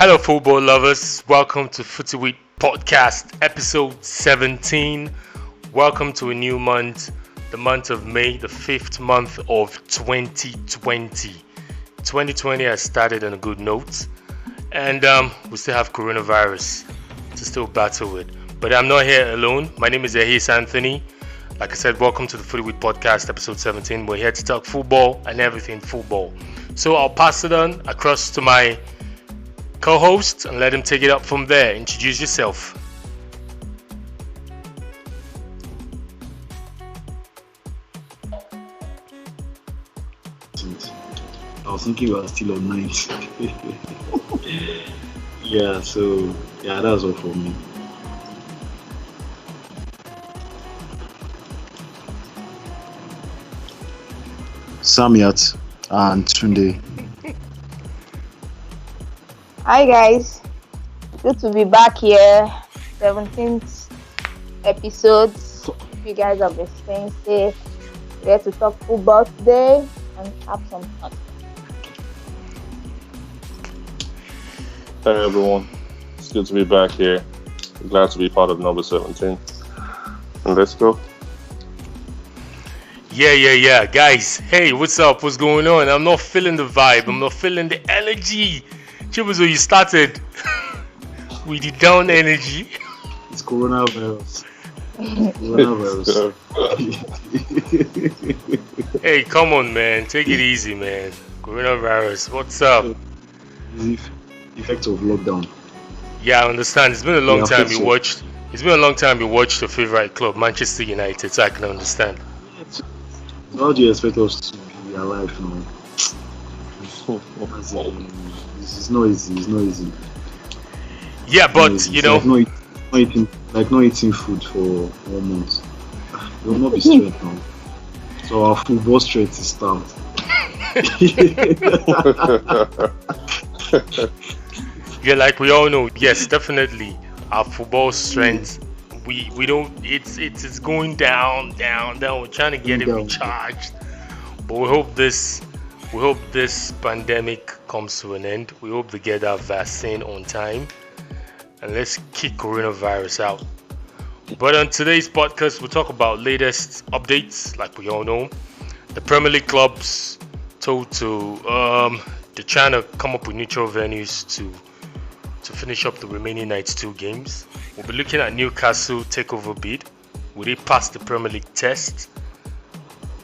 Hello, football lovers. Welcome to BraithWaite Podcast, episode 17. Welcome to a new month, the month of May, the fifth month of 2020. 2020 has started on a good note, and we still have coronavirus to still battle with. But I'm not here alone. My name is Ehis Anthony. Like I said, welcome to the BraithWaite Podcast, episode 17. We're here to talk football and everything football. So I'll pass it on across to my co-host and let him take it up from there. Introduce yourself. I was thinking you were still on night. That's all for me. Samiat and Tunde. Hi guys, good to be back here. 17th episode. You guys have been staying safe. We're here to talk football today and have some fun. Hey everyone, it's good to be back here. Glad to be part of number 17. And let's go. Yeah. Guys, hey, what's up? What's going on? I'm not feeling the vibe. I'm not feeling the energy. Chibuzo, you started with the down energy. It's coronavirus. Hey, come on, man. Take it easy, man. Coronavirus. What's up? The effect of lockdown. Yeah, I understand. It's been a long time you watched. It's been a long time you watched your favorite club, Manchester United, so I can understand. How do you expect us to be alive now? It's not easy. Yeah, but you know, not eating food for 1 month. We will not be straight now. So our football strength is starved. Yeah, like we all know, yes, definitely our football strength. We don't. It's going down. We're trying to get it recharged, but we hope this pandemic comes to an end. We hope to get that vaccine on time, and let's kick coronavirus out. But on today's podcast, we'll talk about latest updates. Like we all know, the Premier League clubs told to they're trying to come up with neutral venues to finish up the remaining 92 games. We'll be looking at Newcastle takeover bid. Will they pass the Premier League test?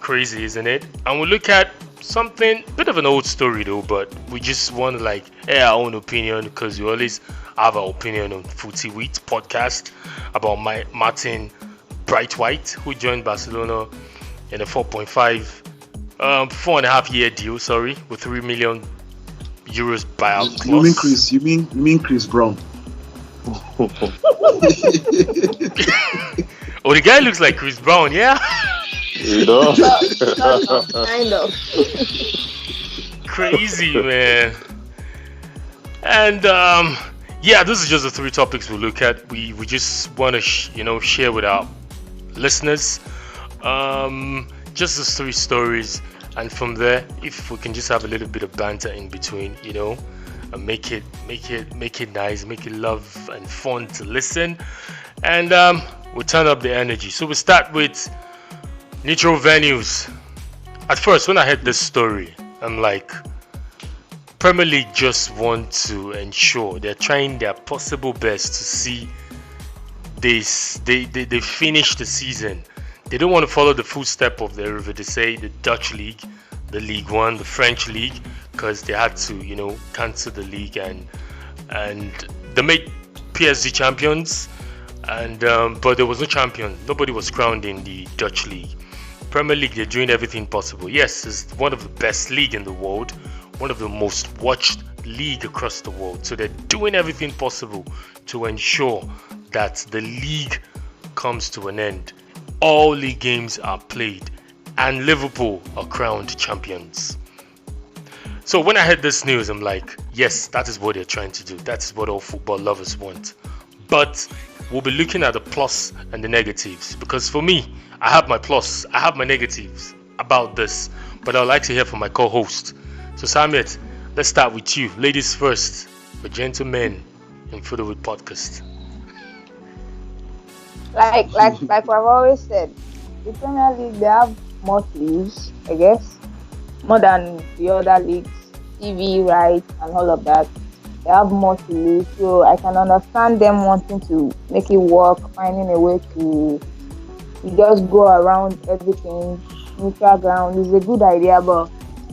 Crazy, isn't it? And we'll look at something, bit of an old story though, but we just want to air our own opinion because we always have our opinion on BraithWaite podcast about Martin BraithWaite, who joined Barcelona in a 4.5 year deal, with 3 million euros buyout clause. You mean Chris Brown? Oh, the guy looks like Chris Brown, yeah? You know? Kind of. Crazy, man. And this is just the three topics we'll look at. We just want to share with our listeners just those three stories, and from there, if we can just have a little bit of banter in between, and make it nice, make it love and fun to listen, and we'll turn up the energy. So we start with neutral venues. At first, when I heard this story, I'm like, Premier League just want to ensure they're trying their possible best to see they finish the season. They don't want to follow the footstep of the Eredivisie, the Dutch league, the League One, the French league, because they had to, cancel the league and they made PSG champions, and but there was no champion. Nobody was crowned in the Dutch league. Premier League, they're doing everything possible. Yes, it's one of the best league in the world, one of the most watched league across the world. So they're doing everything possible to ensure that the league comes to an end. All league games are played and Liverpool are crowned champions. So when I heard this news, I'm like, yes, that is what they're trying to do. That's what all football lovers want. But we'll be looking at the plus and the negatives, because for me, I have my plus, I have my negatives about this, but I'd like to hear from my co-host. So Samiat, let's start with you. Ladies first. The gentlemen in Football Podcast. Like I've always said, the Premier League, they have more to lose, I guess, more than the other leagues, TV rights and all of that. They have more to lose, so I can understand them wanting to make it work, finding a way to just go around everything. Neutral ground is a good idea, but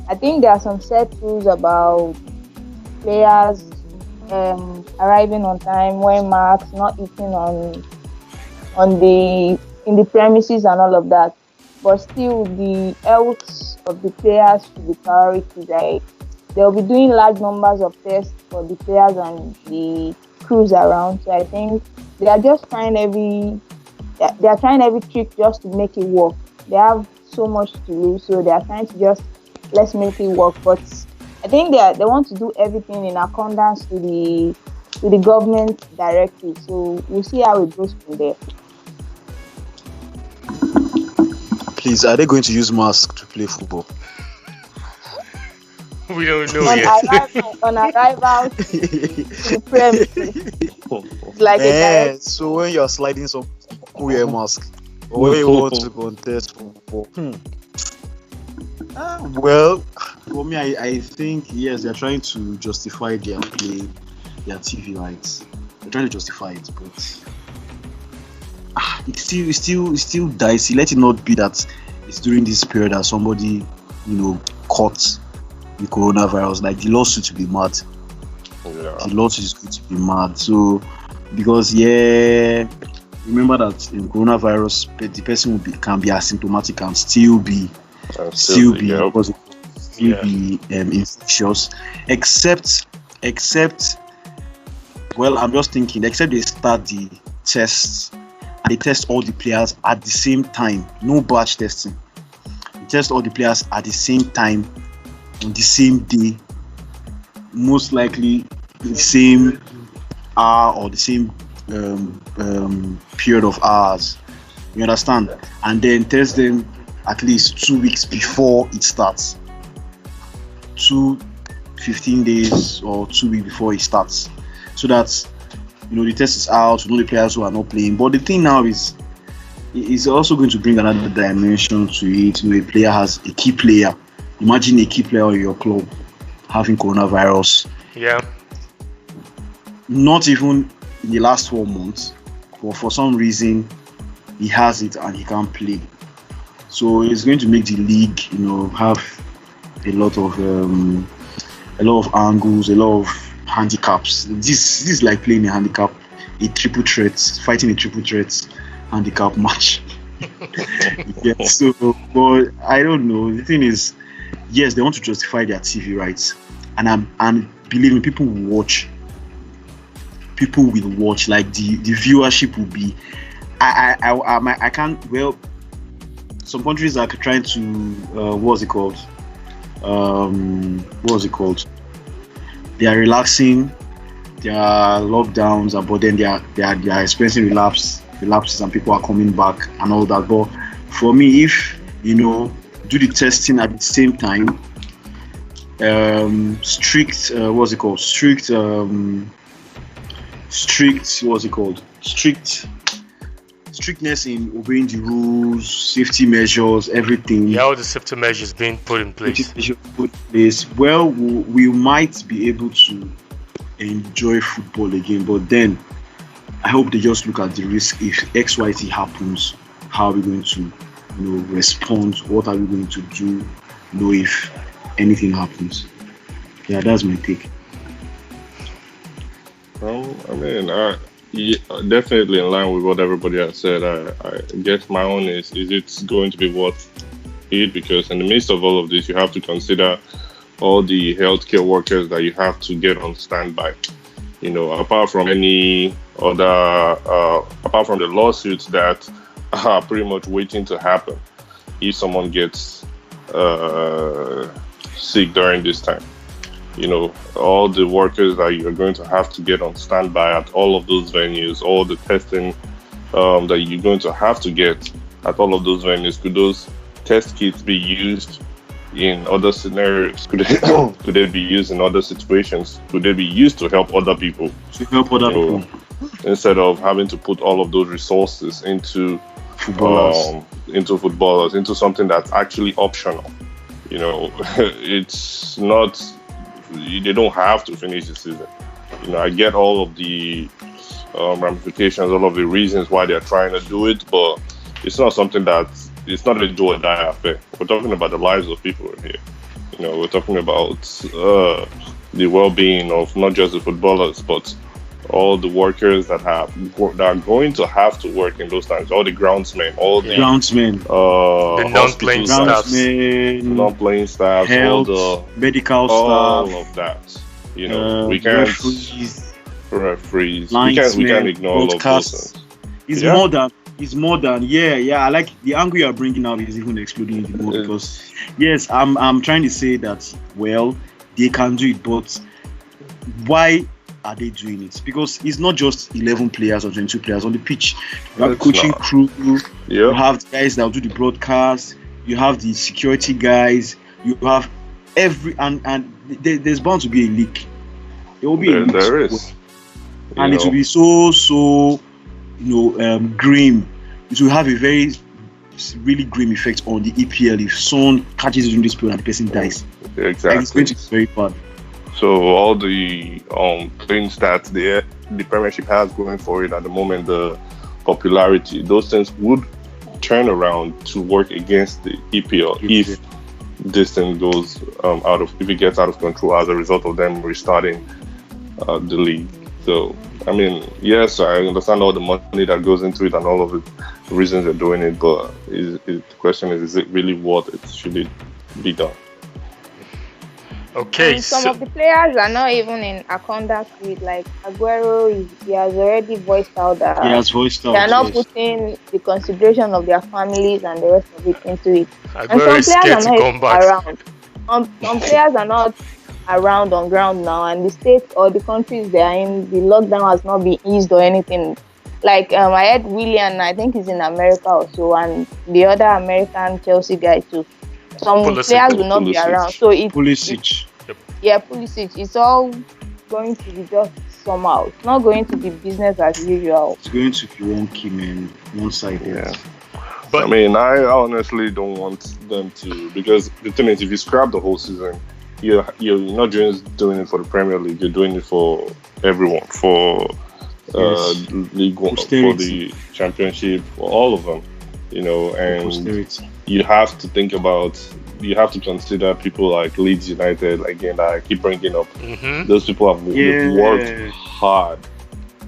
I think there are some set rules about players arriving on time, wearing masks, not eating in the premises and all of that. But still, the health of the players should be priority. Like, they'll be doing large numbers of tests for the players and the crews around. So I think they are just trying every trick just to make it work. They have so much to lose, so they are trying to just let's make it work. But I think they want to do everything in accordance to the government directive. So we'll see how it goes from there. Please, are they going to use masks to play football? We don't know yet. On arrival to the premises, it's like so when you're sliding some, wear a mask. Or when you want to contest football. Well, for me, I think yes, they're trying to justify their TV rights. They're trying to justify it, but it's still dicey. Let it not be that it's during this period that somebody, caught the coronavirus. Like, the lawsuit will be mad. Yeah. The lawsuit is going to be mad. So, because remember that in coronavirus, the person can be asymptomatic and still be infectious. Except, well, I'm just thinking, except they start the tests and they test all the players at the same time. No batch testing. They test all the players at the same time on the same day, most likely the same hour or the same period of hours. You understand? And then test them at least 2 weeks before it starts. 15 days or 2 weeks before it starts. So that the test is out, the players who are not playing. But the thing now is it's also going to bring another dimension to it. A player has a key player. Imagine a key player in your club having coronavirus. Yeah. Not even in the last 4 months, but for some reason he has it and he can't play. So it's going to make the league, have a lot of angles, a lot of handicaps. This is like playing fighting a triple threat handicap match. Yeah, so, but I don't know. The thing is, yes, they want to justify their TV rights, and believe me, people will watch. Like the viewership will be. I can't. Well, some countries are trying to. What's it called? They are relaxing their lockdowns, but then they are experiencing relapses, and people are coming back and all that. But for me, if do the testing at the same time, strictness in obeying the rules, safety measures, everything. Yeah, all the safety measures being put in place. Well, we might be able to enjoy football again, but then I hope they just look at the risk. If XYZ happens, how are we going to respond? What are we going to do? If anything happens. Yeah, that's my take. Well, I mean, definitely in line with what everybody has said. I guess my own is it going to be worth it? Because in the midst of all of this, you have to consider all the healthcare workers that you have to get on standby. Apart from any other, apart from the lawsuits that are pretty much waiting to happen if someone gets sick during this time. All the workers that you're going to have to get on standby at all of those venues, all the testing that you're going to have to get at all of those venues. Could those test kits be used, in other scenarios? Could it, could they be used in other situations? Could they be used to help other people? To help other people. Instead of having to put all of those resources into footballers, into something that's actually optional. It's not. They don't have to finish the season. I get all of the ramifications, all of the reasons why they're trying to do it, but it's not something it's not a do or die affair. We're talking about the lives of people here. We're talking about the well-being of not just the footballers, but all the workers that are going to have to work in those times. All the groundsmen, the non-playing staffs, health, all the medical all staff, of that. We can't referees. We can't ignore all of those things. It's more than I like the angle you're bringing out is even exploding even more because yes, I'm trying to say that they can do it, but why are they doing it? Because it's not just 11 players or 22 players on the pitch. You have the coaching crew, you have the guys that will do the broadcast, you have the security guys, you have and there's bound to be a leak. There will be a leak. There is. And it will be so grim. It will have a really grim effect on the EPL if someone catches it in this period and the person dies. Exactly. It's going to be very bad. So all the things that the Premiership has going for it at the moment, the popularity, those things would turn around to work against the EPL if this thing goes if it gets out of control as a result of them restarting the league. So yes, I understand all the money that goes into it and all of the reasons they're doing it, but the question is it really worth it? Should it be done? Okay. And some of the players are not even in accordance with, like Aguero. He has already voiced out that they are not putting the consideration of their families and the rest of it into it. Aguero and some players are not around. Some players are not around on ground now, and the states or the countries they are in, the lockdown has not been eased or anything. Like I heard Willian, I think he's in America or so, and the other American Chelsea guy too. Some players will not be around, so Pulisic. Pulisic. It's all going to be just somehow. It's not going to be business as usual. It's going to be wonky, man. One-sided. Yeah. But I honestly don't want them to, because the thing is, if you scrap the whole season, you're not just doing it for the Premier League. You're doing it for everyone, for League One, for the Championship, for all of them. And you have to think about. You have to consider people like Leeds United, again, that I keep bringing up. Mm-hmm. Those people have worked hard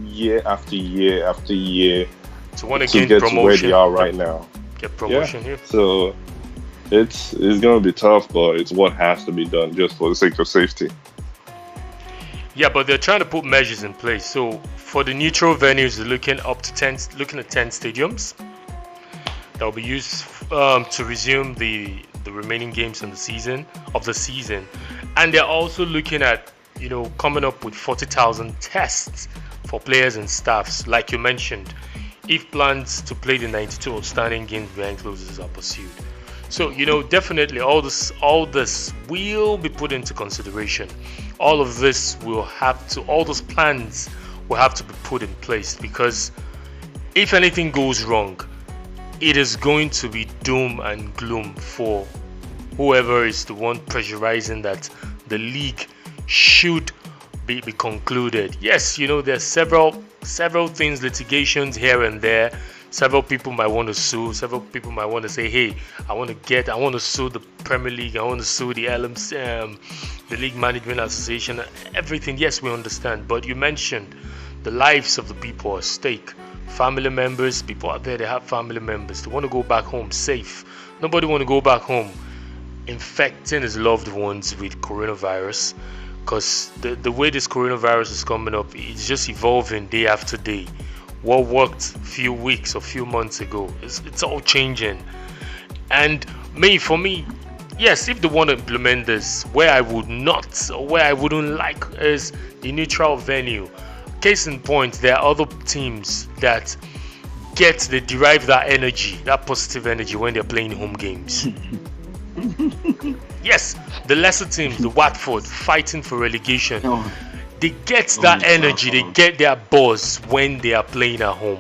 year after year after year to get to where they are right now. Get promotion here. So it's going to be tough, but it's what has to be done just for the sake of safety. Yeah, but they're trying to put measures in place. So for the neutral venues, they're looking at 10 stadiums that will be used to resume the remaining games in the season, and they're also looking at coming up with 40,000 tests for players and staffs, like you mentioned, if plans to play the 92 outstanding games behind closed are pursued. So definitely all this will be put into consideration. All those plans will have to be put in place, because if anything goes wrong, it is going to be doom and gloom for whoever is the one pressurizing that the league should be concluded. Yes, there's several things, litigations here and there. Several people might want to sue. Several people might want to say, hey, I want to sue the Premier League. I want to sue the the League Management Association. Everything, yes, we understand. But you mentioned the lives of the people at stake. Family members, people out there, they have family members. They want to go back home safe. Nobody want to go back home infecting his loved ones with coronavirus, because the way this coronavirus is coming up, it's just evolving day after day. What worked a few weeks or few months ago, it's all changing. And for me, yes, if they want to implement this, where I would not, or where I wouldn't like, is the neutral venue. Case in point, there are other teams that they derive that energy, that positive energy, when they're playing home games. Yes, the lesser teams, the Watford, fighting for relegation. Oh, They get that energy, they God. get their buzz when they are playing at home.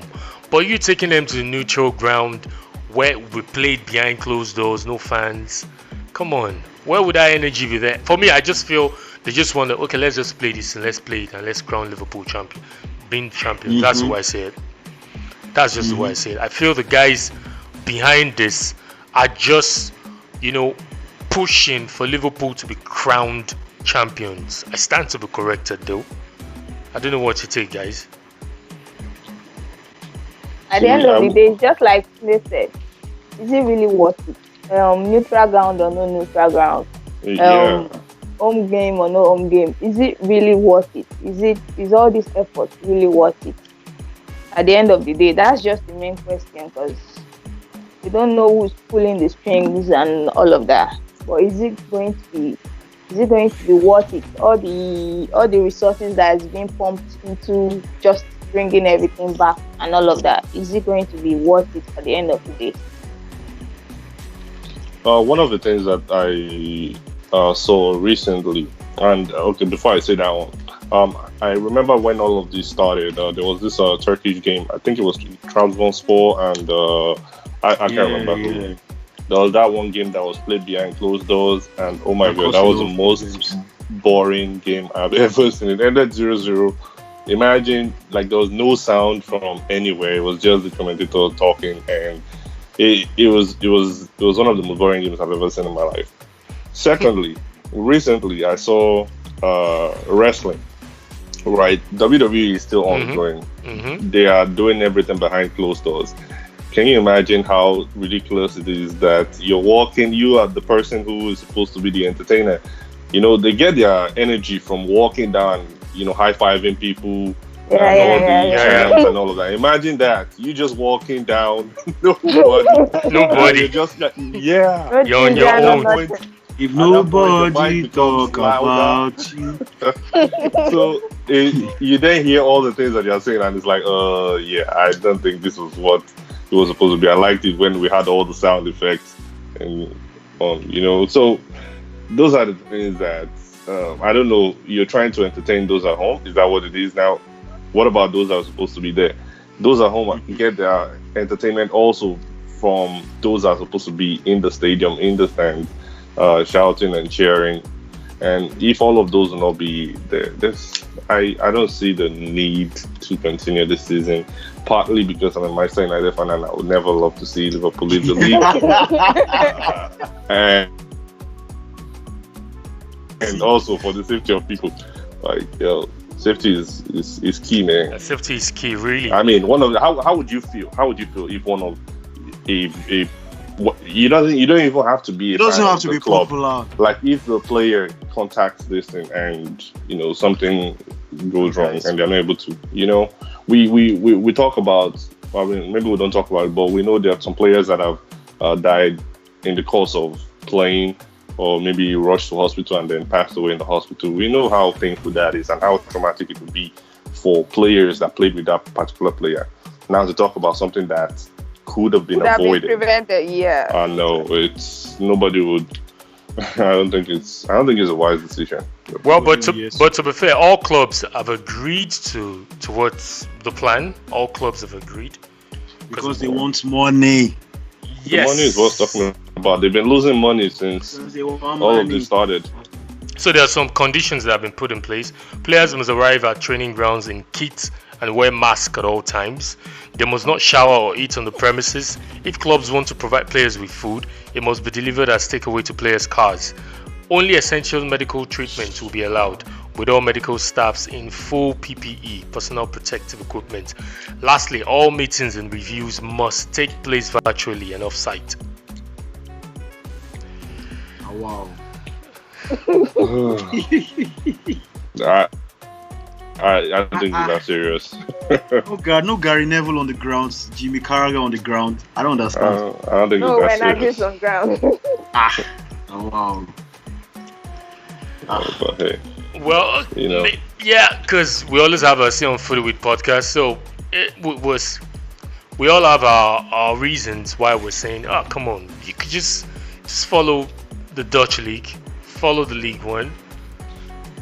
But you taking them to the neutral ground where we played behind closed doors, no fans. Come on, where would that energy be there? For me, I just feel they just want to, okay, let's just play this and let's play it and let's crown Liverpool champion, being champions. That's the way I say it. That's just the way I say it. I feel the guys behind this are just, pushing for Liverpool to be crowned champions. I stand to be corrected though. I don't know what you take, guys. At the end of the day, just like Slay said, is it really worth it? Neutral ground or no neutral ground? Home game or no home game? Is it really worth it? Is all this effort really worth it? At the end of the day, that's just the main question, because we don't know who's pulling the strings and all of that. But is it going to be worth it? All the resources that is being pumped into just bringing everything back and all of that, is it going to be worth it at the end of the day? One of the things that I saw recently, and okay, before I say that one, I remember when all of this started. There was this Turkish game. I think it was Trabzonspor, and I can't remember who. There was that one game that was played behind closed doors, and oh my god, that was the most boring game I've ever seen. It ended 0-0. Imagine, like, there was no sound from anywhere. It was just the commentator talking, and it was one of the most boring games I've ever seen in my life. Secondly, recently I saw wrestling. Right, WWE is still ongoing. They are doing everything behind closed doors. Can you imagine how ridiculous it is that you are the person who is supposed to be the entertainer. They get their energy from walking down, high-fiving people, chants and all of that. Imagine that. You just walking down, nobody. You're just, you're on your own. If nobody talk about you. So you then hear all the things that you're saying, and it's like, I don't think this was what it was supposed to be. I liked it when we had all the sound effects, and so those are the things that I don't know. You're trying to entertain those at home. Is that what it is now? What about those that are supposed to be there? Those at home get their entertainment also from those that are supposed to be in the stadium, in the stands, shouting and cheering. And if all of those will not be there, I don't see the need to continue this season. Partly because I'm a Manchester United fan and I would never love to see Liverpool leave the league. and also for the safety of people. Like, safety is key, man. Safety is key, really. I mean, how would you feel? How would you feel if one of you don't even have to be. It doesn't have to be club. popular. Like if the player contacts this thing and something goes wrong and they're not able to, we talk about. I mean, maybe we don't talk about it, but we know there are some players that have died in the course of playing, or maybe rushed to hospital and then passed away in the hospital. We know how painful that is and how traumatic it would be for players that played with that particular player. Now to talk about something that could have been avoided. Prevented, yeah. No, nobody would. I don't think it's a wise decision. Well, but to be fair, all clubs have agreed towards the plan. All clubs have agreed because they want money. Yes. The money is what's talking about. They've been losing money since all of this started. So there are some conditions that have been put in place. Players must arrive at training grounds in kits and wear masks at all times. They must not shower or eat on the premises. If clubs want to provide players with food, it must be delivered as takeaway to players' cars. Only essential medical treatments will be allowed, with all medical staffs in full PPE, personal protective equipment. Lastly, all meetings and reviews must take place virtually and off-site. Oh, wow. I don't think it's that serious. Oh God, no Gary Neville on the ground, Jimmy Carragher on the ground. I don't understand. I don't think it's that serious. On ground. Oh wow. But hey, well, yeah, because we always have a say on Footy with podcast, so we all have our reasons why we're saying, come on, you could just follow the Dutch league, follow the League One.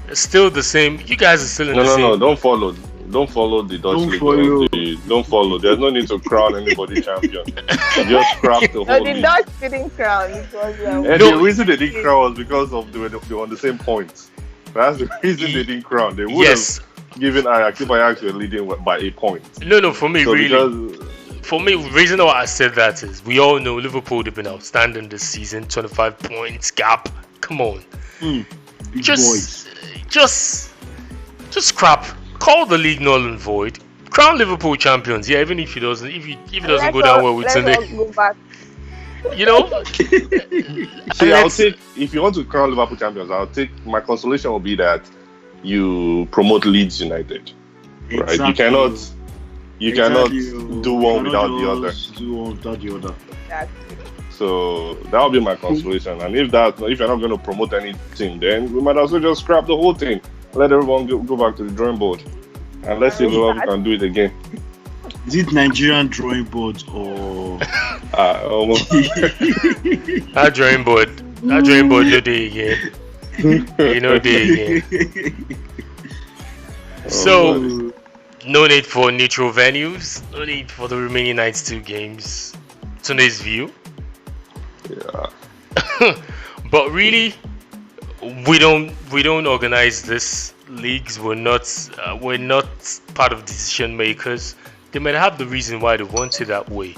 It's still the same. You guys are still in the same. No, don't follow. Don't follow the Dutch league. Don't follow. There's no need to crown anybody champion. Just scrap the whole The league. Dutch didn't crown. It was And the reason they didn't crown was because of they were on the same points. That's the reason they didn't crown. They would have given Ajax if Ajax were leading by 8 points. No, for me, for me, the reason why I said that is we all know Liverpool have been outstanding this season, 25 points gap. Come on, just scrap. Call the league null and void. Crown Liverpool champions. Yeah, even if he doesn't, if he doesn't go down well with Sunday. Go back. You know. See, I'll take, if you want to crown Liverpool champions, I'll take, my consolation will be that you promote Leeds United. Right? You cannot do one without the other. Exactly. So that will be my consolation. And if you're not going to promote any team, then we might as well just scrap the whole thing. Let everyone go back to the drawing board, and let's see if we can do it again. Is it Nigerian drawing board or? Almost. That drawing board, no day again. You know, day again. So, no need for neutral venues. No need for the remaining 92 games. Today's view. Yeah. But really, we don't organize this leagues. We're not part of decision makers. They might have the reason why they want it that way,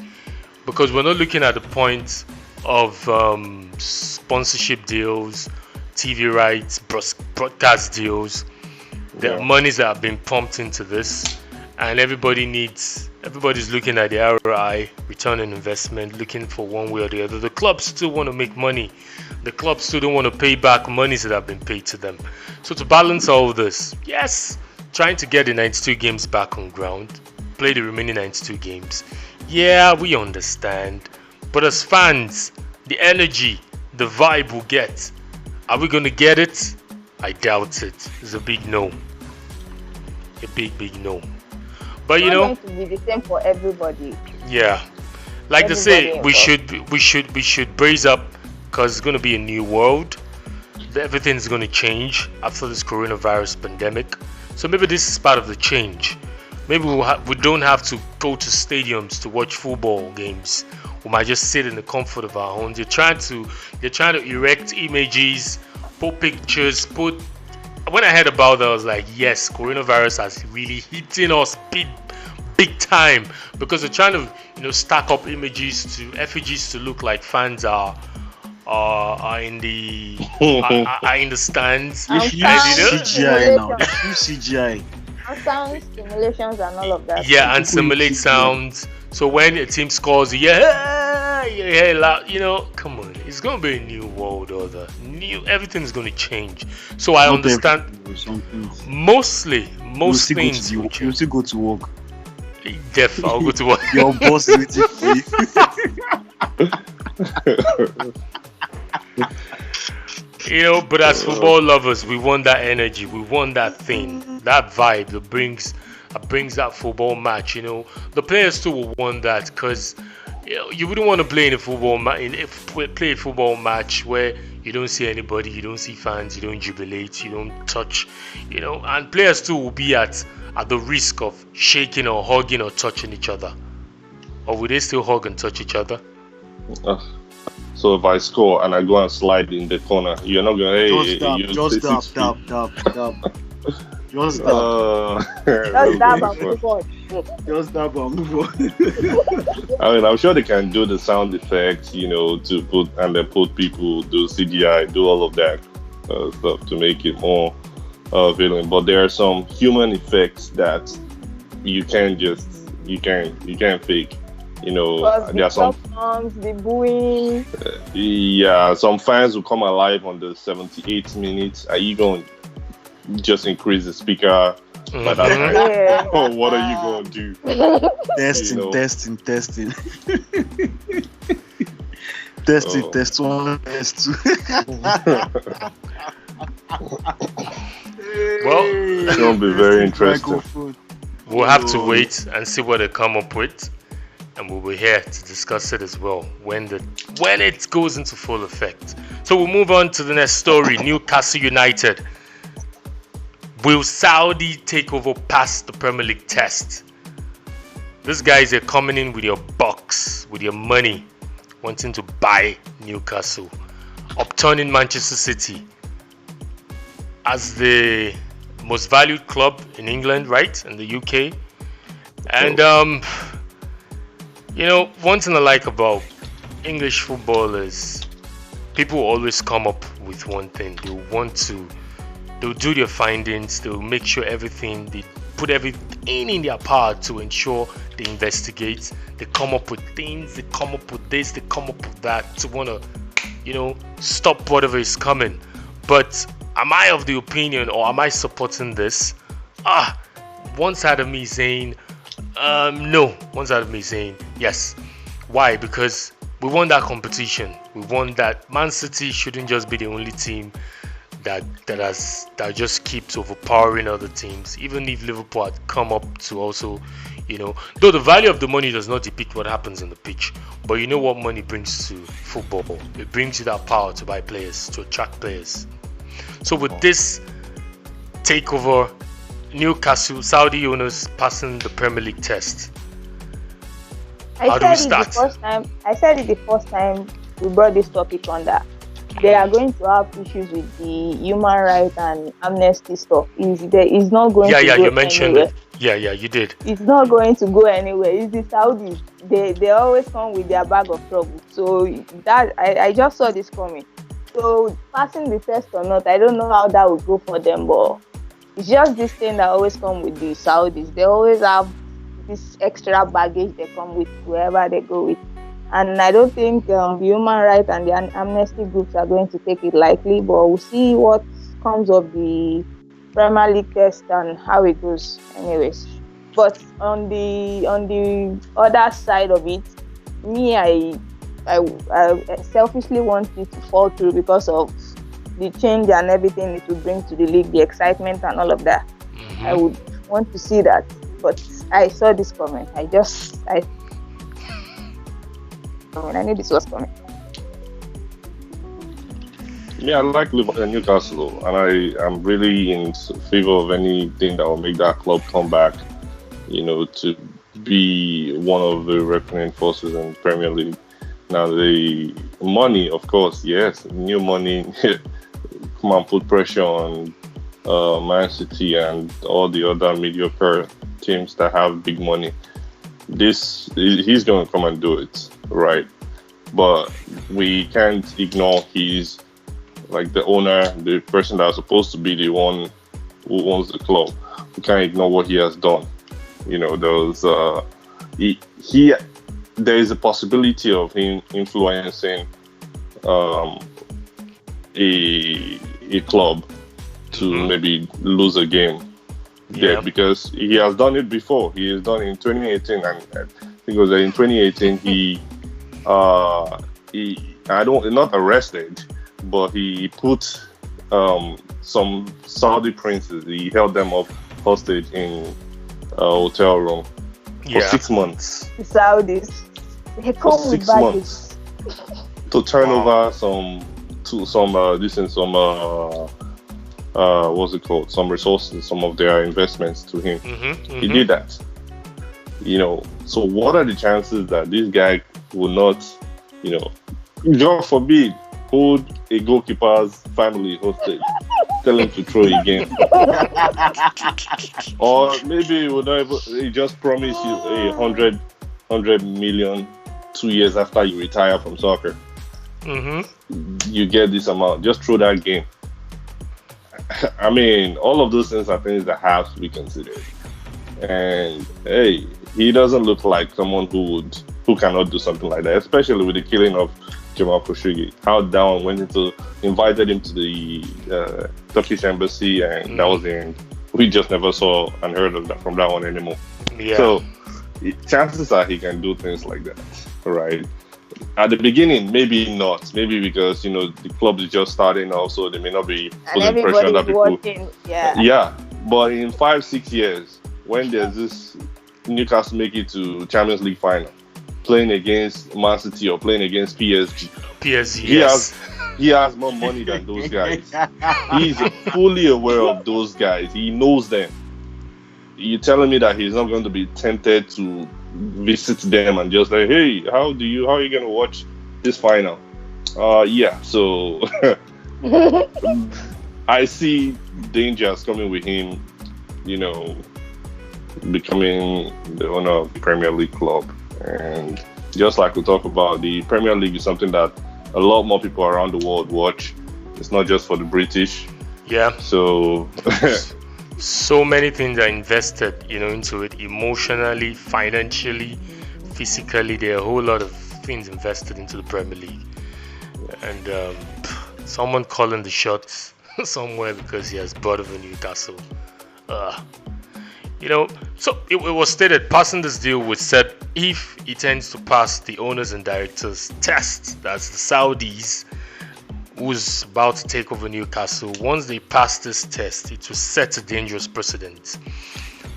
because we're not looking at the point of sponsorship deals, TV rights, broadcast deals. There are monies that have been pumped into this, and everybody's looking at the ROI, return on investment, looking for one way or the other. The clubs still want to make money. The clubs still don't want to pay back monies that have been paid to them. So to balance all this, yes, trying to get the 92 games back on ground, play the remaining 92 games. Yeah, we understand. But as fans, the energy, the vibe we'll get, are we going to get it? I doubt it. It's a big no. A big no. But you know, it's going to be the same for everybody. Yeah, like they say, we should brace up, because it's going to be a new world. Everything's going to change after this coronavirus pandemic. So maybe this is part of the change. Maybe we don't have to go to stadiums to watch football games. We might just sit in the comfort of our homes. They're trying to erect images, put pictures, When I heard about that, I was like, yes, coronavirus has really hitting us big time, because they're trying to stack up effigies to look like fans are in the stands. CGI now. CGI. And sound simulations and all of that. Yeah, and simulate sounds. So when a team scores, come on, it's gonna be a new world order. Everything's gonna change. So I understand. Mostly, most things. You still go to work. I'll go to work. Your boss is waiting for you. But as football lovers, we want that energy. We want that thing, that vibe that brings that football match. The players too will want that, because you wouldn't want to play in a football play a football match where you don't see anybody, you don't see fans, you don't jubilate, you don't touch, and players too will be at the risk of shaking or hugging or touching each other. Or will they still hug and touch each other? So if I score and I go and slide in the corner, you're not going to just dab. Just dab and move on. Just dab and move on. I mean, I'm sure they can do the sound effects, to put people, do CGI, do all of that stuff to make it more appealing. But there are some human effects that you can't fake. There are some songs, the booing. Some fans will come alive on the 78th minute. Are you going to just increase the speaker by that time? Oh, what are you going to do? Testing. Testing 1, test 2. Well, it's going to be very interesting. We'll have to wait and see what they come up with, and we'll be here to discuss it as well when it goes into full effect. So we'll move on to the next story. Newcastle United. Will Saudi take over past the Premier League test? These guys are coming in with your bucks, with your money, wanting to buy Newcastle, upturning Manchester City as the most valued club in England, right? In the UK. And one thing I like about English football is people always come up with one thing. They'll do their findings, they'll make sure they put everything in their power to ensure they investigate, they come up with things, they come up with this, they come up with that to want to, stop whatever is coming. But am I of the opinion, or am I supporting this? One side of me is saying no. One side of me is saying yes. Why? Because we won that competition. We won that. Man City shouldn't just be the only team that just keeps overpowering other teams. Even if Liverpool had come up to also, though the value of the money does not depict what happens on the pitch, but you know what money brings to football. It brings you that power to buy players, to attract players. So with this takeover, Newcastle, Saudi owners passing the Premier League test. How do we start? I said it the first time we brought this topic on that. They are going to have issues with the human rights and amnesty stuff. It's not going to go you mentioned anywhere. it. Yeah, you did. It's not going to go anywhere. It's the Saudis. They always come with their bag of trouble. So that I just saw this coming. So passing the test or not, I don't know how that would go for them, but it's just this thing that always comes with the Saudis. They always have this extra baggage they come with wherever they go with. And I don't think the human rights and the amnesty groups are going to take it lightly, but we'll see what comes of the Premier League test and how it goes anyways. But on the other side of it, me, I selfishly want it to fall through because of the change and everything it will bring to the league, the excitement and all of that. Mm-hmm. I would want to see that, but I saw this comment. I knew this was coming. Yeah, I like Newcastle, and I'm really in favor of anything that will make that club come back, to be one of the reckoning forces in Premier League. Now, the money, of course, yes, new money, come and put pressure on Man City and all the other mediocre teams that have big money. He's going to come and do it, right? But we can't ignore he's like the owner, the person that's supposed to be the one who owns the club. We can't ignore what he has done. There is a possibility of him influencing a club to maybe lose a game. Yeah, because he has done it before. He has done it in 2018, and I think it was in 2018 not arrested, but he put some Saudi princes. He held them up hostage in a hotel room for 6 months. The Saudis, they come for 6 months to turn over some some resources, some of their investments to him. He did that. So what are the chances that this guy will not, God forbid, hold a goalkeeper's family hostage, tell him to throw again? Or maybe he just promise you 100 million 2 years after you retire from soccer. You get this amount, just throw that game. I mean, all of those things are things that have to be considered. And hey, he doesn't look like someone who cannot do something like that, especially with the killing of Jamal Khashoggi. How down invited him to the Turkish embassy, and that was the end. We just never saw and heard of that from that one anymore. Yeah. So chances are he can do things like that, right? At the beginning, maybe not. Maybe because the club is just starting off, so they may not be putting pressure on other people. Watching. Yeah. But in 5-6 years, when there's this Newcastle make it to Champions League final, playing against Man City or playing against PSG. PSG, He has more money than those guys. He's fully aware of those guys. He knows them. You're telling me that he's not going to be tempted to visit them and just like, hey, how are you going to watch this final? Yeah. So I see dangers coming with him, becoming the owner of the Premier League club. And just like we talk about, the Premier League is something that a lot more people around the world watch. It's not just for the British. Yeah. So so many things are invested, into it, emotionally, financially, physically. There are a whole lot of things invested into the Premier League. And someone calling the shots somewhere because he has bought over Newcastle. So it was stated passing this deal was said if he tends to pass the owners and directors test, that's the Saudis who's about to take over Newcastle. Once they pass this test, it will set a dangerous precedent.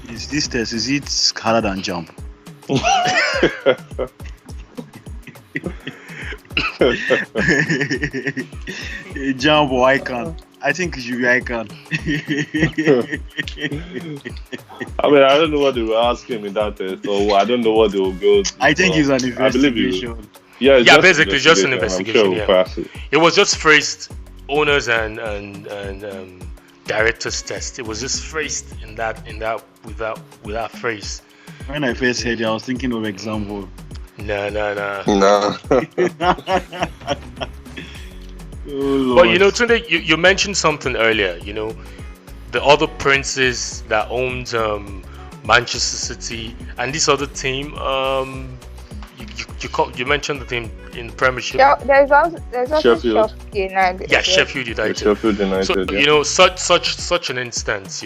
Is this test, is it harder than jump? Jump or icon? I think it should be icon. I mean, I don't know what they will ask him in that test, or I don't know what they will go to. I think it's an investigation. Basically just an investigation. I'm sure we'll pass it. It was just phrased owners and directors test. It was just phrased with that phrase. When I first heard it, I was thinking of example. No. Oh, but Tunde, you mentioned something earlier. The other princes that owned Manchester City and this other team. You mentioned the team in the Premiership. Yeah, there's also Sheffield. Sheffield United. Yeah, Sheffield United. Sheffield United. So such an instance.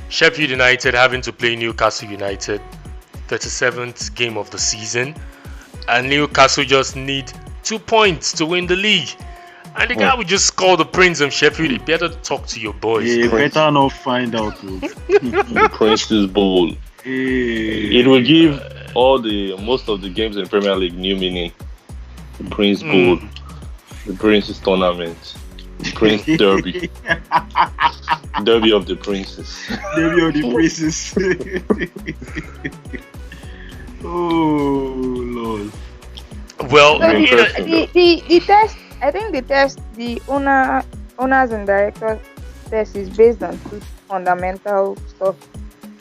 Sheffield United having to play Newcastle United, 37th game of the season, and Newcastle just need 2 points to win the league. And the guy would just call the Prince of Sheffield. You better talk to your boys. Yeah, better not find out. The Prince's Bowl. It will give most of the games in Premier League new meaning. The Prince Bowl, the Prince's Tournament, the Prince Derby, Derby of the Princes. Derby of the Princes. Oh Lord. Well, the test. I think the owners and directors test is based on two fundamental stuff.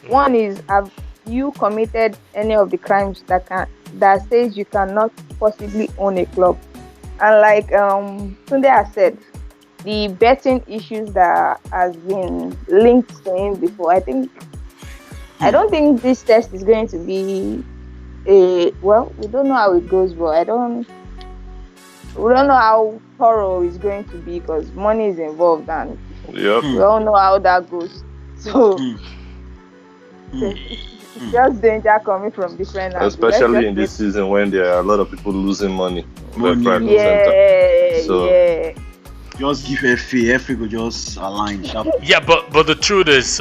One is, have you committed any of the crimes that says you cannot possibly own a club? And like Tunde has said, the betting issues that has been linked to him before, I don't think this test is going to be we don't know how it goes, but we don't know how thorough it's going to be because money is involved and we all know how that goes. So it's just danger coming from different angles. Especially in this season when there are a lot of people losing money. Yeah. Just give FA will just align sharp. Yeah, but the truth is,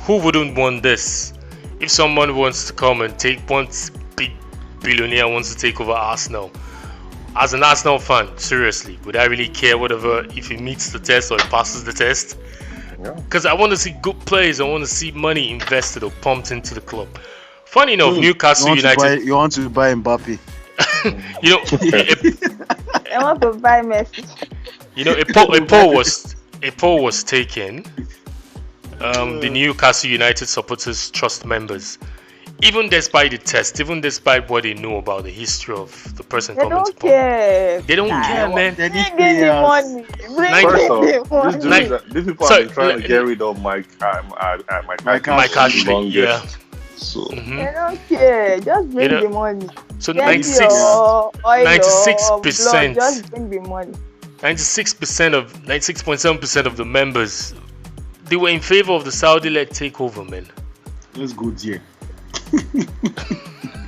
who wouldn't want this? If someone wants to come and one big billionaire wants to take over Arsenal, as an Arsenal fan, seriously, would I really care if he meets the test or he passes the test? Because I want to see good players. I want to see money invested or pumped into the club. Funny enough, Newcastle United. You want to buy Mbappe? I want to buy Messi. A poll was taken. The Newcastle United supporters trust members, even despite the test, even despite what they know about the history of the person coming to care. They don't care, man. Bring in the money. These people are trying to get rid of Mykah. Yeah. So they don't care. Just bring the money. So 96%. Just bring the money. 96.7% of the members, they were in favor of the Saudi-led takeover, man. That's good, yeah.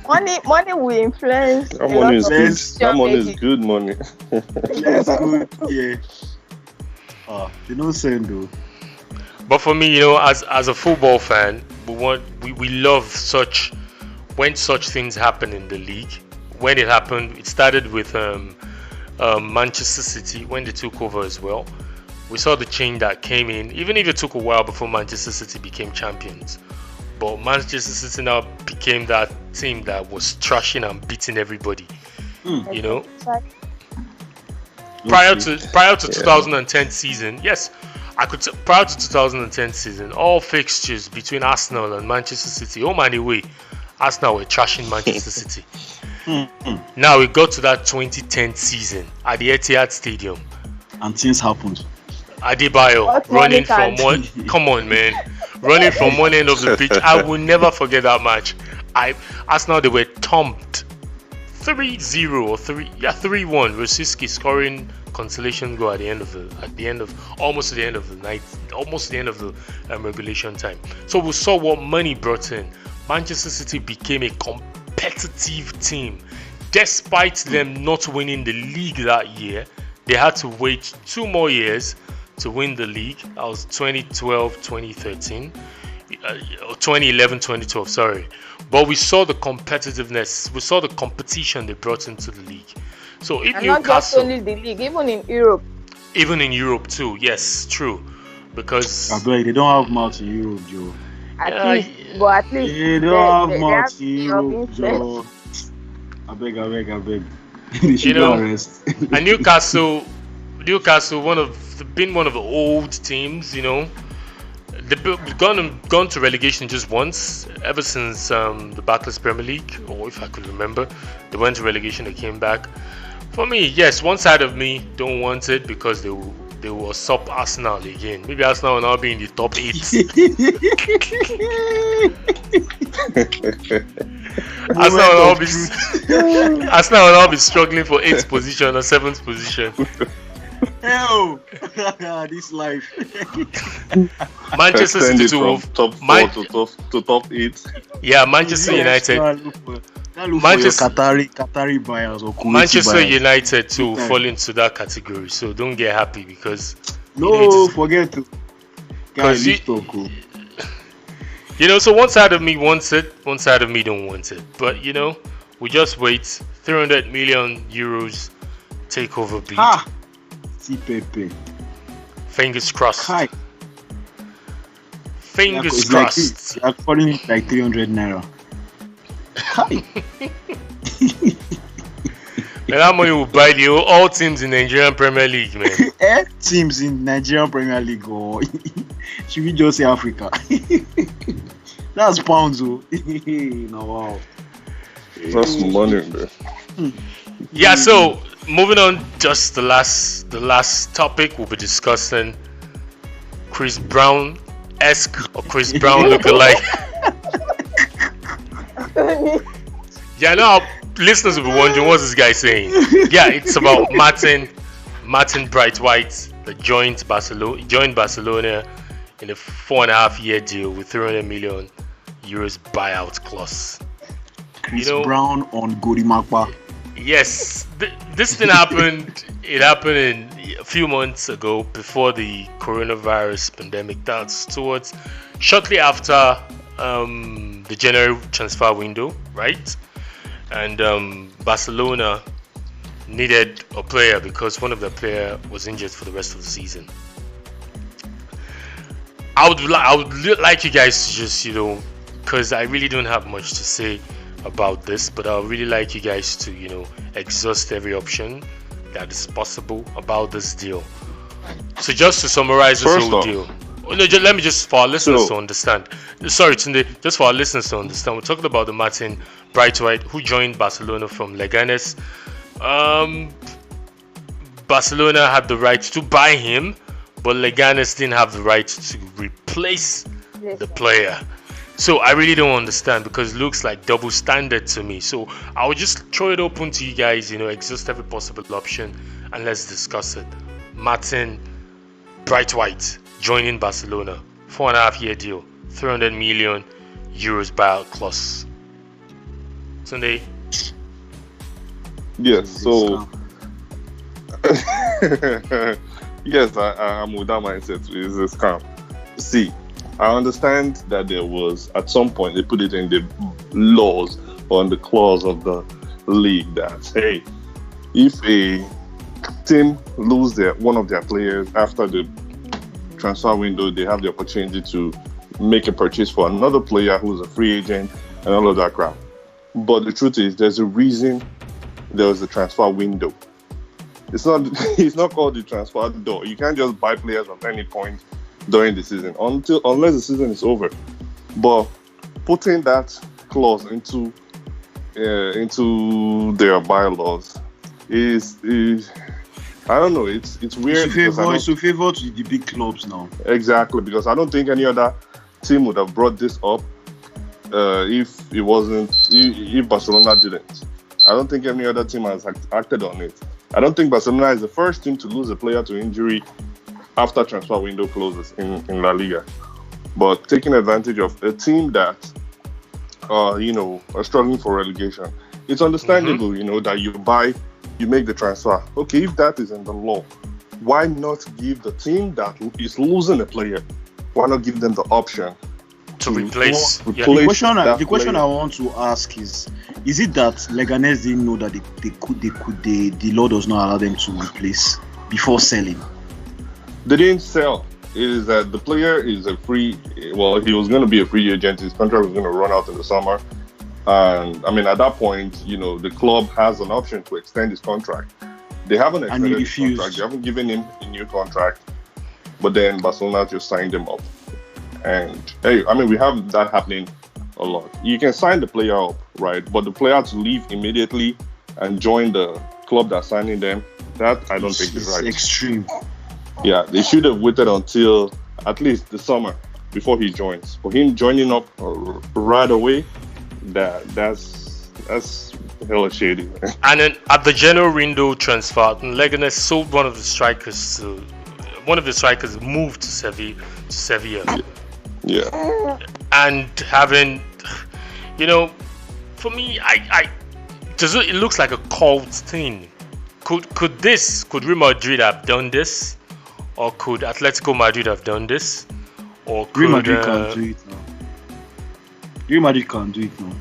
Money will influence. That money is good. That money is good money. That's good, yeah. They don't send though. But for me, as a football fan, we love such when such things happen in the league. When it happened, it started with Manchester City when they took over as well. We saw the change that came in, even if it took a while before Manchester City became champions. But Manchester City now became that team that was trashing and beating everybody. You know, prior to 2010 season, yes, prior to 2010 season, all fixtures between Arsenal and Manchester City, home and away, Arsenal were trashing Manchester City. Now we got to that 2010 season at the Etihad Stadium, and things happened. Adebayo running from one. Come on, man, running from one end of the pitch. I will never forget that match. Arsenal, they were thumped 3-0 or 3-1. Rosicky scoring consolation goal at the end of almost the end of the night, almost the end of the regulation time. So we saw what money brought in. Manchester City became a competitive team. Despite them not winning the league that year, they had to wait 2 more years to win the league. That was 2012-2013. 2011-2012, sorry. But we saw the competitiveness, we saw the competition they brought into the league. So if and Newcastle, not just only the league, even in Europe. Even in Europe too, yes, true. Because I bet they don't have much in Europe, Joe. At least They don't have much in Europe, Joe. I beg. They should arrest. And Newcastle, been one of the old teams, you know. They've gone to relegation just once ever since the Barclays Premier League, or if I could remember, they went to relegation. They came back. For me, yes, one side of me don't want it because they will sub Arsenal again. Maybe Arsenal will now be in the top 8. Arsenal will now be struggling for 8th position or 7th position. Hell, this life. Manchester City to top 4 to top 8. Yeah, Manchester United. Qatari buyers or Manchester buyers. United to fall into that category. So don't get happy because forget to. Because you know, so one side of me wants it, one side of me don't want it. But you know, we just wait. 300 million euros takeover bid. CPP. Fingers crossed. Hi. Fingers crossed. You're calling it like 300 naira. Hi. Man, that money will buy all teams in Nigerian Premier League, man. Teams in Nigerian Premier League, or should we just say Africa? That's pounds, oh. No, wow. That's money, man. Yeah, so moving on, just the last topic we'll be discussing. Chris Brown-esque or Chris Brown lookalike. Yeah, now listeners will be wondering what's this guy saying. Yeah, it's about Martin BraithWaite that joined Barcelona in a 4.5-year deal with 300 million euros buyout clause. Chris Brown on Gorimakpa. Yes, this thing happened. It happened a few months ago before the coronavirus pandemic. That's shortly after the January transfer window, right? And Barcelona needed a player because one of the players was injured for the rest of the season. I would like you guys to just, you know, because I really don't have much to say about this, but I would really like you guys to, you know, exhaust every option that is possible about this deal. So just to summarize this whole deal. Let me just, for our listeners to understand. Sorry, Tunde, just for our listeners to understand, we're talking about the Martin BraithWaite who joined Barcelona from Leganes. Barcelona had the right to buy him, but Leganes didn't have the right to replace the player. So I really don't understand because it looks like double standard to me. So I will just throw it open to you guys, you know, exhaust every possible option and let's discuss it. Martin BraithWaite joining Barcelona, 4.5-year deal, 300 million euros buyout clause. Sunday. Yes, so yes, I'm with that mindset. It's a scam. See, I understand that there was, at some point, they put it in the laws on the clause of the league that, hey, if a team lose one of their players after the transfer window, they have the opportunity to make a purchase for another player who's a free agent and all of that crap. But the truth is, there's a reason there was a transfer window. It's not called the transfer door. You can't just buy players at any point during the season unless the season is over. But putting that clause into their bylaws is I don't know. It's weird. It's to favor to the big clubs now. Exactly, because I don't think any other team would have brought this up if Barcelona didn't. I don't think any other team has acted on it. I don't think Barcelona is the first team to lose a player to injury after transfer window closes in La Liga. But taking advantage of a team that are struggling for relegation, it's understandable, that you make the transfer. Okay, if that is in the law, why not give the team that is losing a player, why not give them the option to replace? The question I want to ask is it that Leganés didn't know that the law does not allow them to replace before selling? They didn't sell. It is that the player is he was going to be a free agent. His contract was going to run out in the summer. And I mean, at that point, the club has an option to extend his contract. They haven't extended his contract. They haven't given him a new contract. But then Barcelona just signed him up. And hey, I mean, we have that happening a lot. You can sign the player up, right? But the player to leave immediately and join the club that's signing them, that I don't think is right. It's extreme. Yeah, they should have waited until at least the summer before he joins. For him joining up right away, that's hella shady, man. And then at the January window transfer, Leganés sold one of the strikers moved to Sevilla. Yeah. And having, for me, it looks like a cult thing. Could Real Madrid have done this? Or could Atletico Madrid have done this? Or could Real Madrid can't do it now. Real Madrid can't do it now.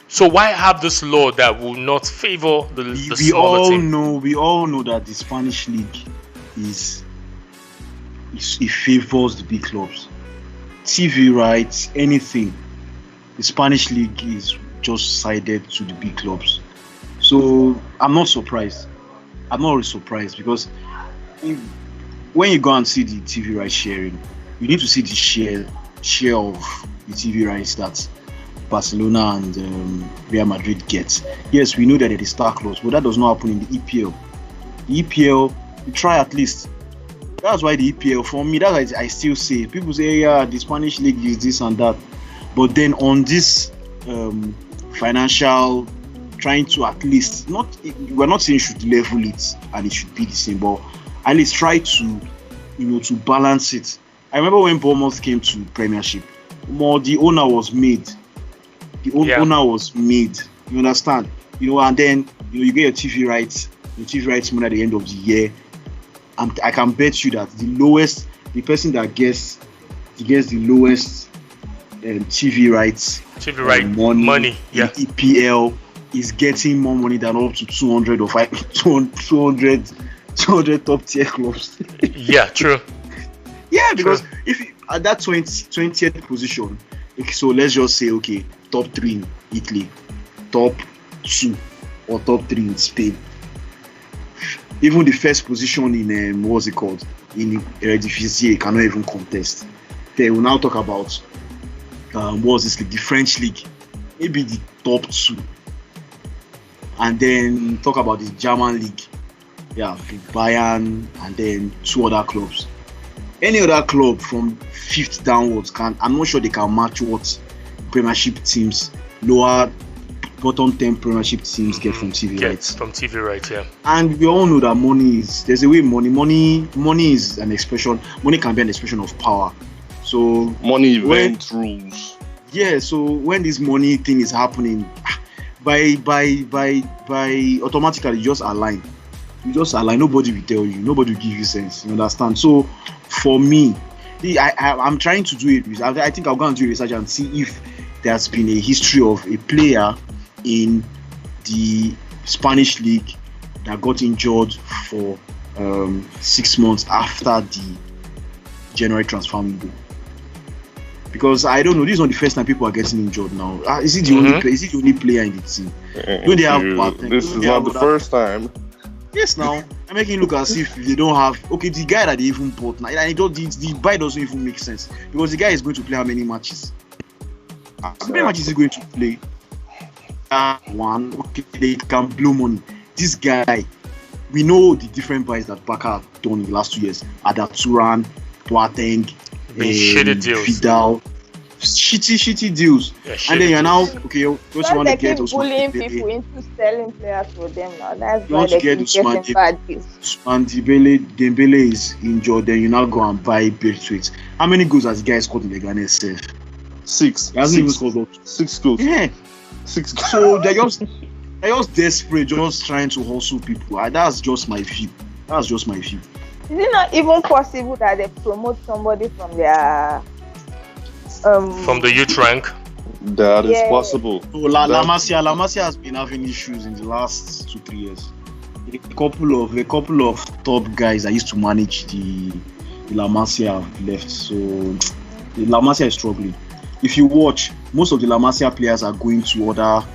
So why have this law that will not favor the smaller team? We all know that the Spanish league it favors the big clubs. TV rights, anything. The Spanish league is just sided to the big clubs. So I'm not surprised. I'm not really surprised because when you go and see the TV rights sharing, you need to see the share of the TV rights that Barcelona and Real Madrid get. Yes, we know that it is star clause, but that does not happen in the EPL. The EPL, you try at least. That's why the EPL, for me, that's why I still say, people say, yeah, the Spanish league is this and that. But then on this financial, trying to at least, we're not saying you should level it and it should be the same, but at least try to, to balance it. I remember when Bournemouth came to Premiership, the owner was made. Owner was made. You understand? And then you get your TV rights money at the end of the year. I can bet you that the person that gets the lowest TV rights money in EPL is getting more money than up to 200 or 200 top tier clubs. Yeah, true. Yeah, because if at that 20th position, so let's just say, okay, top 3 in Italy, top 2 or top 3 in Spain. Even the first position in what's it called? In Eredivisie cannot even contest. Okay, we'll now talk about what's this league? The French league, maybe the top 2, and then talk about the German league. Yeah, Bayern, and then 2 other clubs. Any other club from 5th downwards I'm not sure they can match what Premiership teams, bottom 10 Premiership teams get from TV rights. From TV rights, yeah. And we all know that there's a way money is an expression. Money can be an expression of power. So money event rules. Yeah. So when this money thing is happening, by automatically you just align. Nobody will tell you. Nobody will give you sense. You understand? So for me, I'm trying to do it. I think I'll go and do research and see if there's been a history of a player in the Spanish league that got injured for 6 months after the January transfer window. Because I don't know, this is not the first time people are getting injured now. Is it the only player in the team? Don't they have This is not the first time. Yes, now I'm making it look as if they don't have. Okay, the guy that they even bought now, the buy doesn't even make sense because the guy is going to play how many matches? How many matches is he going to play? One. Okay, they can blow money. This guy, we know the different buys that Barca have done in the last 2 years. Adaturan, Boateng, Vidal, shitty deals. Yeah, and then you're now okay. You also want to get bullying people into selling players for them now. That's why they keep getting bad deals. Usman Dembele is injured. Then you now go and buy BraithWaite. How many goals has the guy scored in the Ghana itself? 6. He hasn't even scored 6 goals. Yeah, 6 goals. So they're just desperate, just trying to hustle people. That's just my view. Is it not even possible that they promote somebody from their from the youth rank? That is possible. So La Masia has been having issues in the last 2-3 years. A couple of top guys that used to manage the La Masia have left. So the La Masia is struggling. If you watch, most of the La Masia players are going to other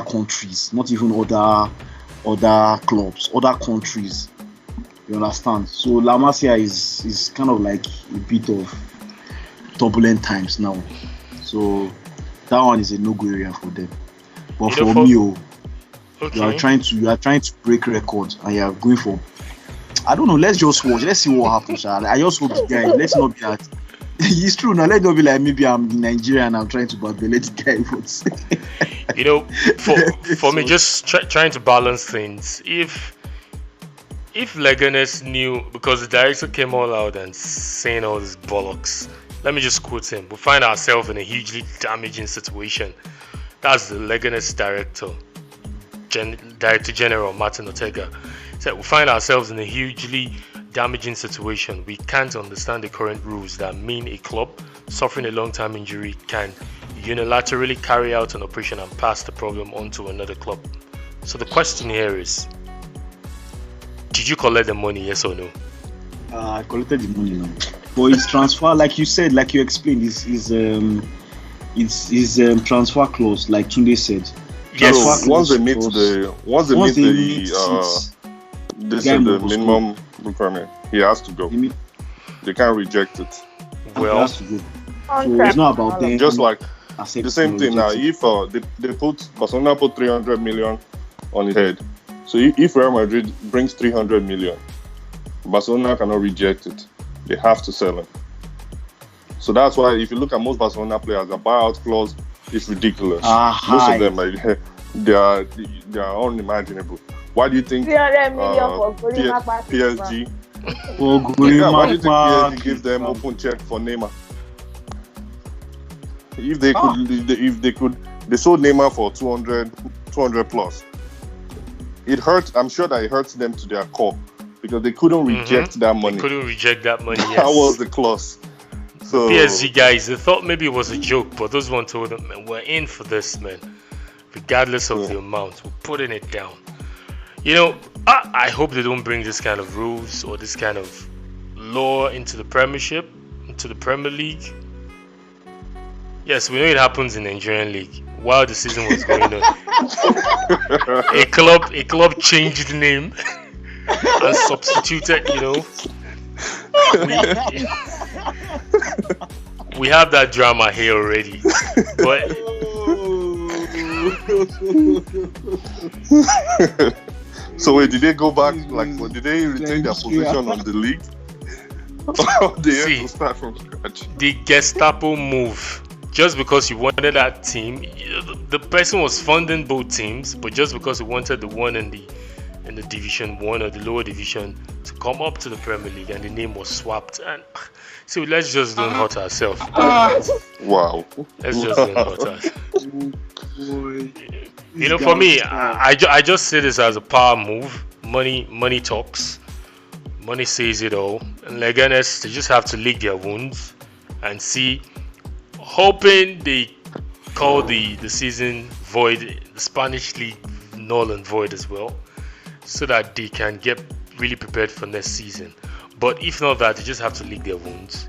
countries, not even other clubs, other countries. You understand? So La Masia is kind of like a bit of turbulent times now. So that one is a no-go area for them. But for me, you are trying to break records and you are going for. I don't know. Let's just watch. Let's see what happens. I just hope the guy. Let's not be that. It's true now. Let's not be like maybe I'm in Nigeria and I'm trying to let the guy vote. For me, just trying to balance things. If Leganes knew, because the director came all out and saying all this bollocks. Let me just quote him. We find ourselves in a hugely damaging situation. That's the Leganes director general Martin Ortega. Said we find ourselves in a hugely damaging situation. We can't understand the current rules that mean a club suffering a long-term injury can unilaterally carry out an operation and pass the problem on to another club. So the question here is, did you collect the money, yes or no? I collected the money now. But his transfer, like you said, like you explained, is transfer clause, like Tunde said. Yes. Once they meet the minimum requirement, he has to go. They can't reject it. Well, he has to go. So it's not about them. Just like the same thing now. If Barcelona put 300 million on his head, so if Real Madrid brings 300 million, Barcelona cannot reject it. They have to sell him. So that's why if you look at most Barcelona players, the buyout clause is ridiculous. Most of them, they are unimaginable. Why do you think PSG? Why do you think PSG gives them open check for Neymar? If they could, they sold Neymar for 200 plus. It hurts. I'm sure that it hurts them to their core. Because they couldn't reject that money. Yes. That was the clause. So PSG guys, they thought maybe it was a joke, but those one told them, man, we're in for this, man. Regardless of the amount, we're putting it down. I hope they don't bring this kind of rules or this kind of law into the Premiership, into the Premier League. Yes, we know it happens in the Nigerian League. While the season was going on, a club changed the name and substituted, we have that drama here already. But so wait, did they go back? Did they retain their position on the league? Or they have to start from scratch? The Gestapo move. Just because you wanted that team, the person was funding both teams, but just because he wanted the one in the Division 1 or the lower division to come up to the Premier League, and the name was swapped. And so let's just don't hurt ourselves. Wow. Let's just don't hurt ourselves. For me, I just see this as a power move. Money talks. Money says it all. And Leganes, they just have to lick their wounds and see, hoping they call the season void, the Spanish league null and void as well, so that they can get really prepared for next season. But if not that, they just have to lick their wounds,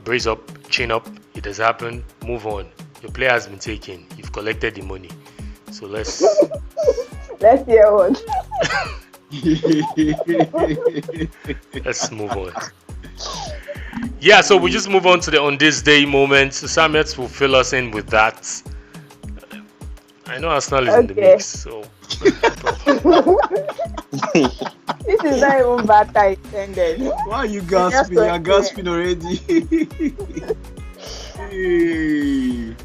brace up, chin up. It has happened, move on. Your player has been taken, you've collected the money, so let's hear one. Let's move on. Yeah, so we just move on to the on this day moment. So Samet will fill us in with that. I know Arsenal is in the mix, so this is not even bad I intended. Why are you gasping? You're gasping already. Hey.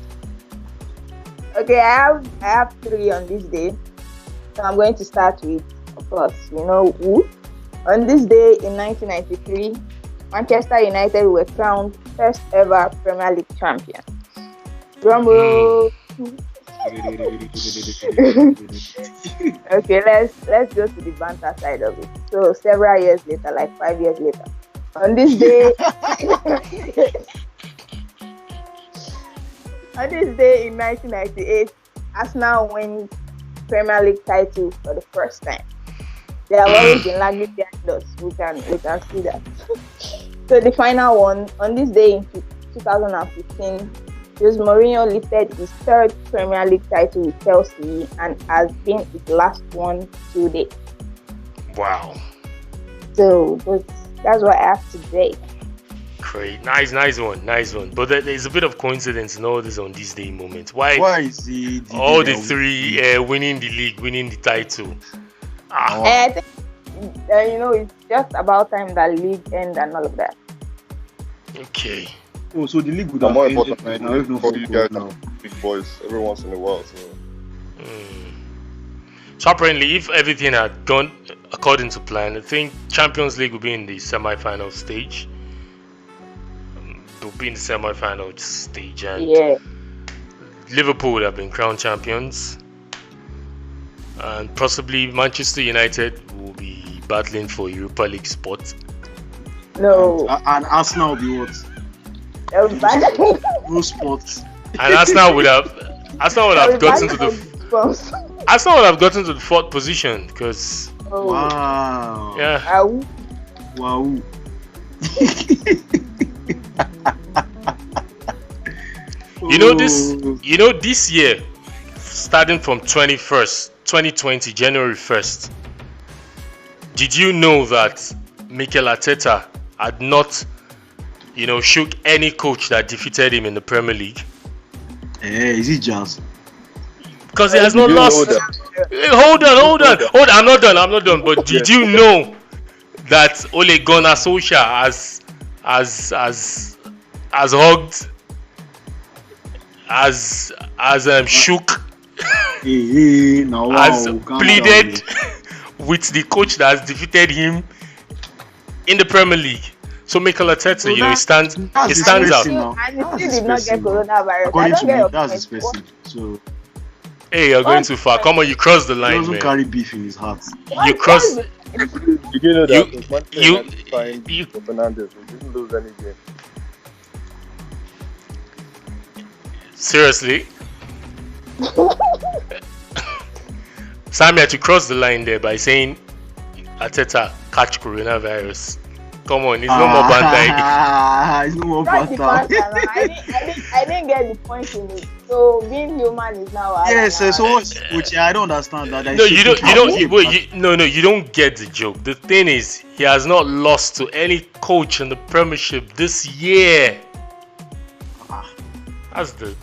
Okay, I have 3 on this day. So I'm going to start with, of course, you know who. On this day in 1993, Manchester United were crowned first ever Premier League champions. Drum roll. Okay, let's go to the banter side of it. So several years later, like 5 years later, on this day, on this day in 1998, Arsenal wins Premier League title for the first time. They have always been lagging behind us. We can see that. So the final one on this day in 2015. Jose Mourinho lifted his 3rd Premier League title with Chelsea and has been his last one to date. Wow. So that's what I have today. Great. Nice one. But there's a bit of coincidence in all this on this day moment. Why is the all the 3 winning the league, winning the title? I think, it's just about time that league end and all of that. Okay. Oh, so the league would have ended right now if no football now. Big boys every once in a while. So apparently, if everything had gone according to plan, I think Champions League will be in the semi-final stage. They'll be in the semi-final stage, and Liverpool would have been crowned champions, and possibly Manchester United will be battling for Europa League spot. No. And Arsenal will be what? No sports. And Arsenal would have gotten to the 4th position because. Wow. Yeah. Wow. This year, starting from 2020, January 1st, did you know that Mikel Arteta had not, shook any coach that defeated him in the Premier League? Is it Jazz? Because he has not lost. Hold on. I'm not done. But did you know that Ole Gunnar Solskjaer has hugged, has shook, has pleaded with the coach that has defeated him in the Premier League? So Mikel Arteta, he stands out. And he did not get coronavirus. According to me, that's expensive. So. Hey, you're going too far. Come on, you crossed the line, man. He doesn't carry beef in his heart. You crossed. Did you know that you Fernandez? We didn't lose any game. Seriously? Sammy had to cross the line there by saying Arteta catch coronavirus. Come on, it's no more banter. It's no more banter. I didn't get the point in it. So being human is now. Yes, so which I don't understand that. No, you don't get the joke. The thing is, he has not lost to any coach in the Premiership this year. That's the.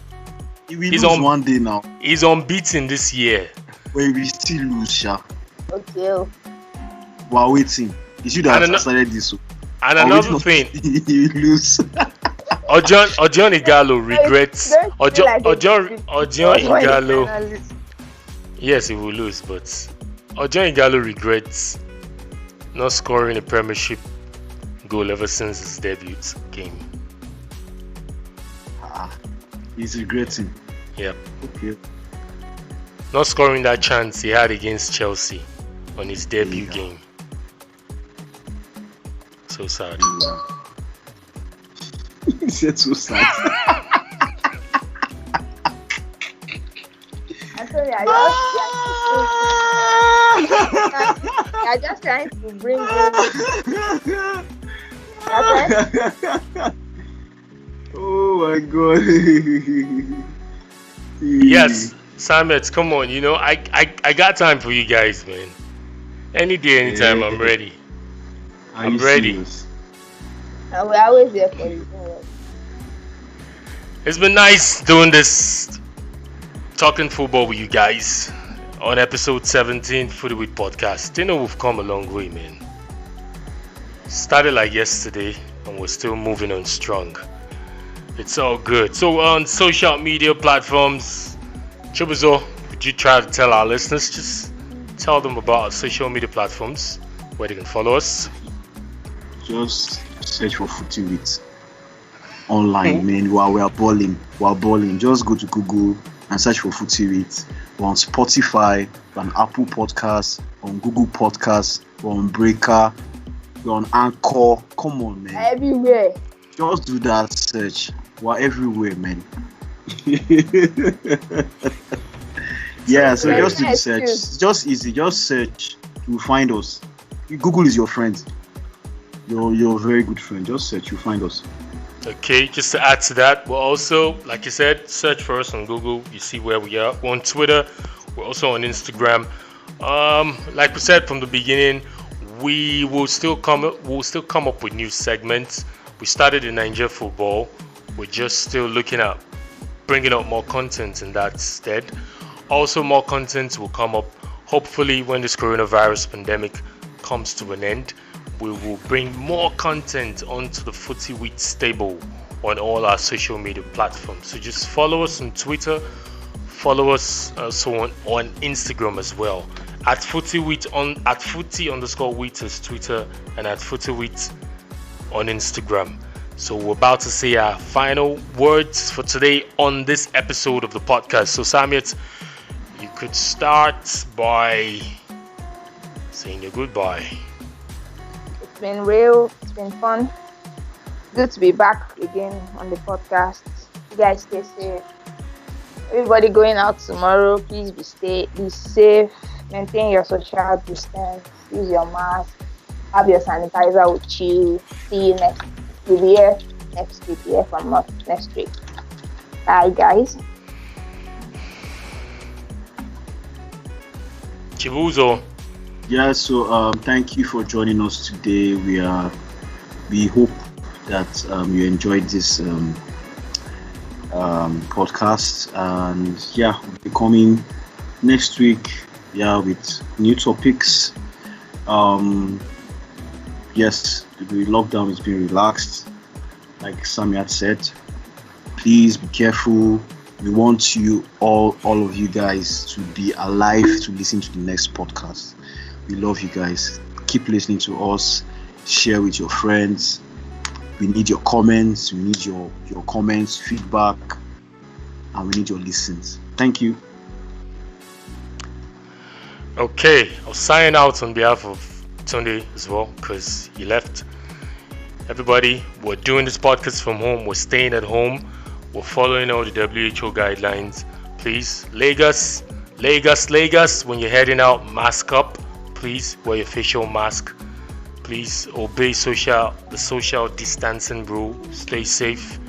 He's on one day now. He's unbeaten this year. But we still lose, Sha. Okay. We're waiting. You should have started this. And another thing, you lose. Odion Igalo regrets. Odion Igalo. Yes, he will lose, but Odion Igalo regrets not scoring a Premiership goal ever since his debut game. He's regretting. Yep. Okay. Not scoring that chance he had against Chelsea on his debut game. So sad. He said so sad. you're just trying to bring Oh my god. Yes, Samet, come on. I got time for you guys, man. Any day, anytime, I'm ready. I'm ready. Serious? And we're always there for you. It's been nice doing this, talking football with you guys on episode 17 Footy with Podcast. We've come a long way, man. Started like yesterday, and we're still moving on strong. It's all good. So on social media platforms, Chibuzo, would you try to tell our listeners, just tell them about our social media platforms where they can follow us? Just search for Footy with online, man. While we are balling. Just go to Google and search for Footy with. We're on Spotify, we're on Apple Podcasts, on Google Podcasts, we're on Breaker, we're on Anchor. Come on, man. Everywhere. Just do that search. We're everywhere, man. Yeah, so just do the search. It's just easy. Just search. You'll find us. Google is your friend. You're a very good friend. Just search. You'll find us. Okay, just to add to that, we're also, like you said, search for us on Google. You see where we are. We're on Twitter. We're also on Instagram. Like we said from the beginning, we'll still come up with new segments. We started in Nigeria football. We're just still looking at bringing up more content in that stead. Also, more content will come up. Hopefully, when this coronavirus pandemic comes to an end, we will bring more content onto the Footy with stable on all our social media platforms. So just follow us on Twitter, follow us on Instagram as well. At Footy_Wheat is Twitter, and at Footy Wheat on Instagram. So we're about to say our final words for today on this episode of the podcast. So Samet, you could start by saying your goodbye. It's been real. It's been fun. Good to be back again on the podcast. You guys stay safe. Everybody going out tomorrow, please be safe. Maintain your social distance. Use your mask. Have your sanitizer with you. See you next. We'll be here next week. Hear from us next week. Bye, guys. Chibuzo. Yeah, so thank you for joining us today. We hope that you enjoyed this podcast, and yeah, we'll be coming next week, with new topics. Yes, the lockdown is being relaxed, like Sammy had said. Please be careful. We want you all of you guys to be alive to listen to the next podcast. We love you guys. Keep listening to us. Share with your friends. We need your comments. We need your comments, feedback, and we need your listens. Thank you. Okay, I'll sign out on behalf of Tunde as well, because he left. Everybody, we're doing this podcast from home. We're staying at home. We're following all the WHO guidelines. Please, Lagos, when you're heading out, mask up. Please wear your facial mask. Please obey the social distancing rule. Stay safe.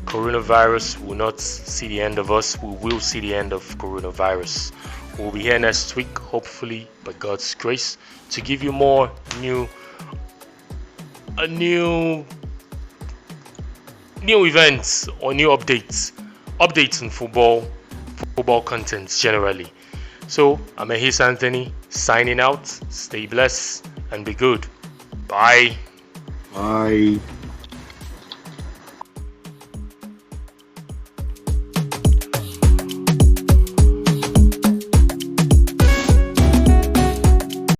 Coronavirus will not see the end of us. We will see the end of coronavirus. We'll be here next week, hopefully, by God's grace, to give you more new events or new updates on football content generally. So I'm Ahis Anthony signing out. Stay blessed and be good. Bye. Bye.